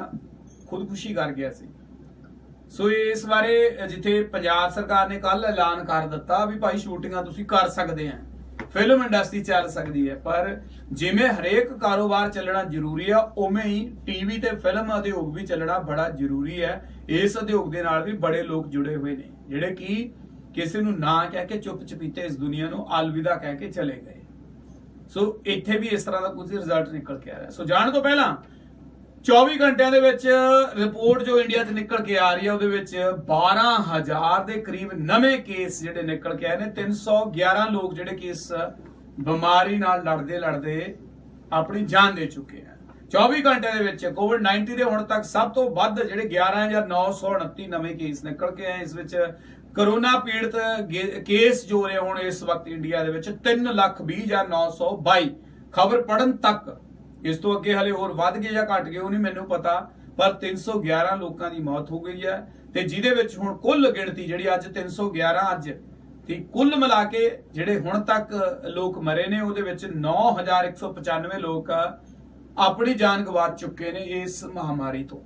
ਖੁਦਕੁਸ਼ੀ ਕਰ ਗਿਆ ਸੀ। ਸੋ ਇਸ ਬਾਰੇ ਜਿੱਥੇ ਪੰਜਾਬ ਸਰਕਾਰ ਨੇ ਕੱਲ ਐਲਾਨ ਕਰ ਦਿੱਤਾ ਵੀ ਭਾਈ ਸ਼ੂਟਿੰਗਾਂ ਤੁਸੀਂ ਕਰ ਸਕਦੇ ਆ, ਫਿਲਮ ਇੰਡਸਟਰੀ ਚੱਲ ਸਕਦੀ ਹੈ, ਪਰ ਜਿਵੇਂ ਹਰੇਕ ਕਾਰੋਬਾਰ ਚੱਲਣਾ ਜ਼ਰੂਰੀ ਆ, ਉਵੇਂ ਹੀ ਟੀਵੀ ਤੇ ਫਿਲਮ ਉਦਯੋਗ ਵੀ ਚੱਲਣਾ ਬੜਾ ਜ਼ਰੂਰੀ ਹੈ। ਇਸ ਉਦਯੋਗ ਦੇ ਨਾਲ ਵੀ ਬੜੇ ਲੋਕ ਜੁੜੇ ਹੋਏ ਨੇ ਜਿਹੜੇ ਕਿ ਕਿਸੇ ਨੂੰ ਨਾ ਕਹਿ ਕੇ ਚੁੱਪ ਚਪੀਤੇ ਇਸ ਦੁਨੀਆ ਨੂੰ ਅਲਵਿਦਾ ਕਹਿ ਕੇ ਚਲੇ ਗਏ। ਸੋ ਇੱਥੇ ਵੀ ਇਸ ਤਰ੍ਹਾਂ ਦਾ ਕੁਝ ਰਿਜ਼ਲਟ ਨਿਕਲ ਕੇ ਆ ਰਿਹਾ। ਸੋ ਜਾਣ ਤੋਂ ਪਹਿਲਾਂ 24 ਘੰਟਿਆਂ ਦੇ ਵਿੱਚ ਰਿਪੋਰਟ ਜੋ ਇੰਡੀਆ 'ਚ ਨਿਕਲ ਕੇ ਆ ਰਹੀ ਹੈ, ਉਹਦੇ ਵਿੱਚ 12,000 ਦੇ ਕਰੀਬ ਨਵੇਂ ਕੇਸ ਜਿਹੜੇ ਨਿਕਲ ਕੇ ਆਏ ਨੇ। 311 ਲੋਕ ਜਿਹੜੇ ਕਿ ਇਸ ਬਿਮਾਰੀ ਨਾਲ ਲੜਦੇ ਆਪਣੀ ਜਾਨ ਦੇ ਚੁੱਕੇ ਆ। 24 ਘੰਟਿਆਂ ਦੇ ਵਿੱਚ COVID-19 ਦੇ ਹੁਣ ਤੱਕ ਸਭ ਤੋਂ ਵੱਧ ਜਿਹੜੇ 11,929 ਨਵੇਂ ਕੇਸ ਨਿਕਲ ਕੇ ਆਏ। ਇਸ ਵਿੱਚ ਕੋਰੋਨਾ ਪੀੜਤ ਕੇਸ ਜੋ ਨੇ ਹੁਣ ਇਸ ਵਕਤ ਇੰਡੀਆ ਦੇ ਵਿੱਚ 3,20,922 ਖਬਰ ਪੜਨ ਤੱਕ। ਇਸ ਤੋਂ ਅੱਗੇ ਹਲੇ ਹੋਰ ਵੱਧ ਗਏ ਜਾਂ ਘਟ ਗਏ ਉਹ ਨਹੀਂ ਮੈਨੂੰ ਪਤਾ, ਪਰ 311 ਲੋਕਾਂ ਦੀ ਮੌਤ ਹੋ ਗਈ ਹੈ ਤੇ ਜਿਹਦੇ ਵਿੱਚ ਹੁਣ ਕੁੱਲ ਗਿਣਤੀ ਜਿਹੜੀ ਅੱਜ 311 ਅੱਜ ਤੇ ਕੁੱਲ ਮਿਲਾ ਕੇ ਜਿਹੜੇ ਹੁਣ ਤੱਕ ਲੋਕ ਮਰੇ ਨੇ ਉਹਦੇ ਵਿੱਚ 9,195 ਲੋਕ ਆਪਣੀ ਜਾਨ ਗਵਾ ਚੁੱਕੇ ਨੇ ਇਸ ਮਹਾਮਾਰੀ ਤੋਂ।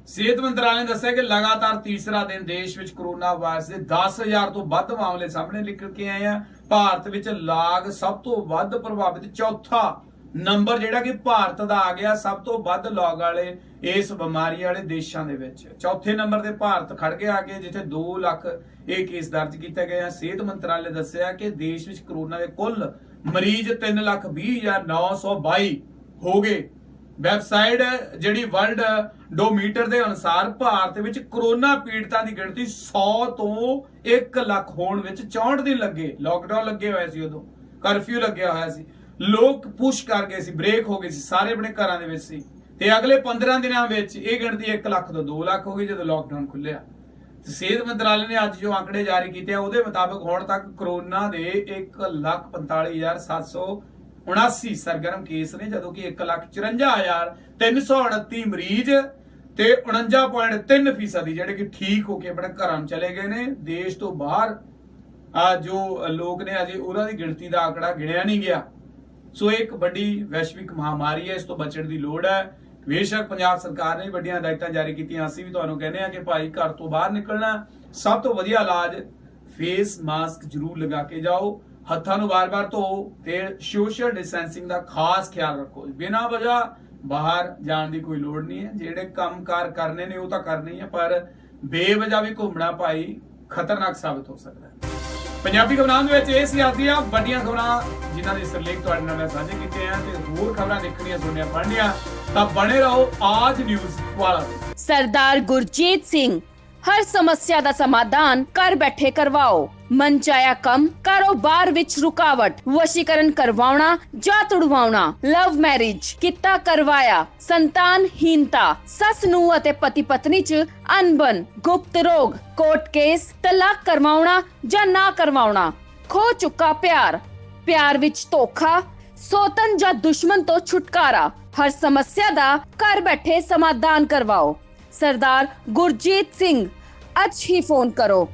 ਸਿਹਤ ਮੰਤਰਾਲੇ ਨੇ ਦੱਸਿਆ ਕਿ ਲਗਾਤਾਰ ਤੀਸਰਾ ਦਿਨ ਦੇਸ਼ ਵਿੱਚ ਕੋਰੋਨਾ ਵਾਇਰਸ ਦੇ 10,000 ਤੋਂ ਵੱਧ ਮਾਮਲੇ ਸਾਹਮਣੇ ਨਿਕਲ ਕੇ ਆਏ ਆ। ਭਾਰਤ ਵਿੱਚ ਲਾਗ ਸਭ ਤੋਂ ਵੱਧ ਪ੍ਰਭਾਵਿਤ, ਚੌਥਾ ਨੰਬਰ ਜਿਹੜਾ ਕਿ ਭਾਰਤ ਦਾ ਆ ਗਿਆ ਸਭ ਤੋਂ ਵੱਧ ਲੌਗ ਵਾਲੇ ਇਸ ਬਿਮਾਰੀ ਵਾਲੇ ਦੇਸ਼ਾਂ ਦੇ ਵਿੱਚ। ਚੌਥੇ ਨੰਬਰ ਤੇ ਭਾਰਤ ਖੜ ਗਿਆ ਕੇ, ਜਿੱਥੇ 2 ਲੱਖ ਇਹ ਕੇਸ ਦਰਜ ਕੀਤੇ ਗਏ ਆ। ਸਿਹਤ ਮੰਤਰਾਲੇ ਨੇ ਦੱਸਿਆ ਕਿ ਦੇਸ਼ ਵਿੱਚ ਕੋਰੋਨਾ ਦੇ ਕੁੱਲ ਮਰੀਜ਼ 3,20,922 ਹੋ ਗਏ। ਵੈਬਸਾਈਟ ਜਿਹੜੀ ਵਰਲਡ ਡੋਮੀਟਰ ਦੇ ਅਨੁਸਾਰ ਭਾਰਤ ਵਿੱਚ ਕੋਰੋਨਾ ਪੀੜਤਾਂ ਦੀ ਗਿਣਤੀ 100 ਤੋਂ 1 ਲੱਖ ਹੋਣ ਵਿੱਚ 64 ਦਿਨ ਲੱਗੇ। ਲਾਕਡਾਊਨ ਲੱਗੇ ਹੋਏ ਸੀ, ਉਦੋਂ ਕਰਫਿਊ ਲੱਗਿਆ ਹੋਇਆ ਸੀ, ਲੋਕ ਪੁਸ਼ ਕਰ ਗਏ ਸੀ, ਬ੍ਰੇਕ ਹੋ ਗਏ ਸੀ, ਸਾਰੇ ਆਪਣੇ ਘਰਾਂ ਦੇ ਵਿੱਚ ਸੀ ਤੇ ਅਗਲੇ 15 ਦਿਨਾਂ ਵਿੱਚ ਇਹ ਗਿਣਤੀ 1 ਲੱਖ ਤੋਂ 2 ਲੱਖ ਹੋ ਗਈ ਜਦੋਂ ਲਾਕਡਾਊਨ ਖੁੱਲਿਆ। ਸਿਹਤ ਮੰਤਰਾਲੇ ਨੇ ਅੱਜ ਜੋ ਆંકੜੇ ਜਾਰੀ ਕੀਤੇ ਆ ਉਹਦੇ ਮੁਤਾਬਕ ਹੁਣ ਤੱਕ ਕਰੋਨਾ ਦੇ 1,45,779 ਸਰਗਰਮ ਕੇਸ ਨੇ, ਜਦੋਂ ਕਿ 1,54,329 ਮਰੀਜ਼ ਤੇ 49.3% ਜਿਹੜੇ ਕਿ ਠੀਕ ਹੋ ਕੇ ਆਪਣੇ ਘਰਾਂ ਨੂੰ ਚਲੇ ਗਏ ਨੇ। ਦੇਸ਼ ਤੋਂ ਬਾਹਰ ਜੋ ਲੋਕ ਨੇ ਅਜੇ ਉਹਨਾਂ ਦੀ ਗਿਣਤੀ ਦਾ ਆંકੜਾ ਗਿਣਿਆ ਨਹੀਂ ਗਿਆ। ਸੋ ਇੱਕ ਵੱਡੀ ਵੈਸ਼ਵਿਕ ਮਹਾਮਾਰੀ ਹੈ, ਇਸ ਤੋਂ ਬਚਣ ਦੀ ਲੋੜ ਹੈ। ਬੇਸ਼ੱਕ ਪੰਜਾਬ ਸਰਕਾਰ ਨੇ ਵੱਡੀਆਂ ਹਦਾਇਤਾਂ ਜਾਰੀ ਕੀਤੀਆਂ, ਅਸੀਂ ਵੀ ਤੁਹਾਨੂੰ ਕਹਿੰਦੇ ਆ ਕਿ ਭਾਈ ਘਰ ਤੋਂ ਬਾਹਰ ਨਿਕਲਣਾ ਸਭ ਤੋਂ ਵਧੀਆ ਇਲਾਜ ਫੇਸ ਮਾਸਕ ਜ਼ਰੂਰ ਲਗਾ ਕੇ ਜਾਓ, ਹੱਥਾਂ ਨੂੰ ਵਾਰ-ਵਾਰ ਧੋਓ ਤੇ ਸੋਸ਼ਲ ਡਿਸਟੈਂਸਿੰਗ ਦਾ ਖਾਸ ਖਿਆਲ ਰੱਖੋ। ਬਿਨਾਂ ਵਜ੍ਹਾ ਬਾਹਰ ਜਾਣ ਦੀ ਕੋਈ ਲੋੜ ਨਹੀਂ ਹੈ। ਜਿਹੜੇ ਕੰਮਕਾਰ ਕਰਨੇ ਨੇ ਉਹ ਤਾਂ ਕਰਨੇ ਹੀ ਆ, ਪਰ ਬੇਵਜ੍ਹਾ ਵੀ ਘੁੰਮਣਾ ਭਾਈ ਖਤਰਨਾਕ ਸਾਬਤ ਹੋ ਸਕਦਾ ਹੈ। ਪੰਜਾਬੀ ਖਬਰਾਂ ਦੇ ਵਿੱਚ ਇਹ ਸੀ ਅੱਜ ਦੀਆਂ ਵੱਡੀਆਂ ਖਬਰਾਂ ਜਿਨ੍ਹਾਂ ਦੇ ਸਿਰਲੇਖ ਤੁਹਾਡੇ ਨਾਲ ਮੈਂ ਸਾਂਝੇ ਕੀਤੇ ਆ, ਤੇ ਹੋਰ ਖਬਰਾਂ ਦੇਖਣੀਆਂ ਸੁਣਨੀਆਂ ਪੜ੍ਹਨੀਆਂ ਤਾਂ ਬਣੇ ਰਹੋ ਆਜ ਨਿਊਜ਼ ਵਾਲਾ। सरदार गुरजीत सिंह, हर समस्या ਦਾ ਸਮਾਧਾਨ ਘਰ ਬੈਠੇ ਕਰਵਾਓ। ਮਨ ਚਾਹਿਆ ਕੰਮ, ਕਾਰੋਬਾਰ ਵਿੱਚ ਰੁਕਾਵਟ, ਵਸ਼ੀਕਰਨ ਕਰਵਾਉਣਾ ਜਾਂ ਤੁੜਵਾਉਣਾ, ਲਵ ਮੈਰਿਜ, ਕਿੱਤਾ ਕਰਵਾਇਆ, ਸੰਤਾਨਹੀਨਤਾ, ਸੱਸ ਨੂੰ ਅਤੇ ਪਤੀ ਪਤਨੀ ਚ ਅਣਬਣ, ਗੁਪਤ ਰੋਗ, ਕੋਰਟ ਕੇਸ, ਤਲਾਕ ਕਰਵਾਉਣਾ ਜਾਂ ਨਾ ਕਰਵਾਉਣਾ, ਖੋ ਚੁੱਕਾ ਪਿਆਰ, ਪਿਆਰ ਵਿੱਚ ਧੋਖਾ, ਸੋਤਨ ਜਾਂ ਦੁਸ਼ਮਣ ਤੋਂ ਛੁਟਕਾਰਾ, हर समस्या ਦਾ ਘਰ ਬੈਠੇ ਸਮਾਧਾਨ ਕਰਵਾਓ। सरदार गुरजीत सिंह, आज ही फोन करो